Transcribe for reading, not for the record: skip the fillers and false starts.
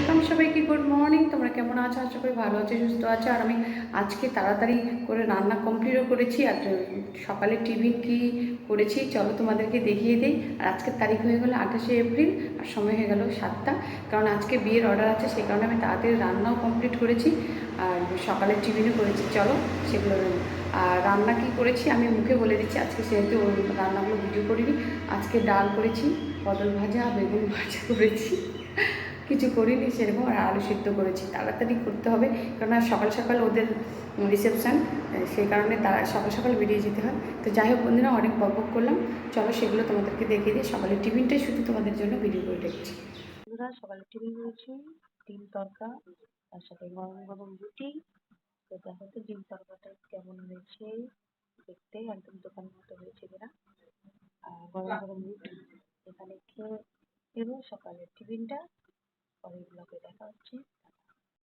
Welcome সবাইকে, good morning. তোমরা কেমন আছো? আশা করি ভালো আছো, সুস্থ আছো। আর আমি আজকে তাড়াতাড়ি করে রান্না কমপ্লিটও করেছি। আর সকালে টিফিন কি করেছি চলো তোমাদেরকে দেখিয়ে দিই। আর আজকের তারিখ হয়ে গেলো 28শে এপ্রিল, আর সময় হয়ে গেল 7টা। কারণ আজকে বিয়ের অর্ডার আছে, সেই কারণে আমি তাড়াতাড়ি রান্নাও কমপ্লিট করেছি আর সকালে টিফিনও করেছি। চলো সেগুলো। আর রান্না কি করেছি আমি মুখে বলে দিচ্ছি, আজকে সেহেতু রান্নাগুলো ভিডিও করিনি। আজকে ডাল করেছি, পটল ভাজা, বেগুন ভাজা করেছি, কিছু করিনি সেরকম। আর আলু সিদ্ধ করেছি। তাড়াতাড়ি করতে হবে, কারণ আর সকাল সকাল ওদের রিসেপশান, সেই কারণে তারা সকাল সকাল বেরিয়ে যেতে হয়। তো যাই হোক বন্ধুরা, অনেক বকবক করলাম। চলো সেগুলো তোমাদেরকে দেখিয়ে দিই। সকালের টিফিনটাই শুধু তোমাদের জন্য ভিডিও করে রেখেছি। বন্ধুরা, সকালের টিফিন করেছি ডিম তড়কা, তার সাথে গরম গরম রুটি। তো দেখো তো ডিম তড়কাটা কেমন হয়েছে, দেখতে একদম দোকান মতো হয়েছে কিনা। আর গরম গরম রুটি এখানে খেয়ে দেবো সকালের টিফিনটা। পরের ব্লগে দেখা হচ্ছে।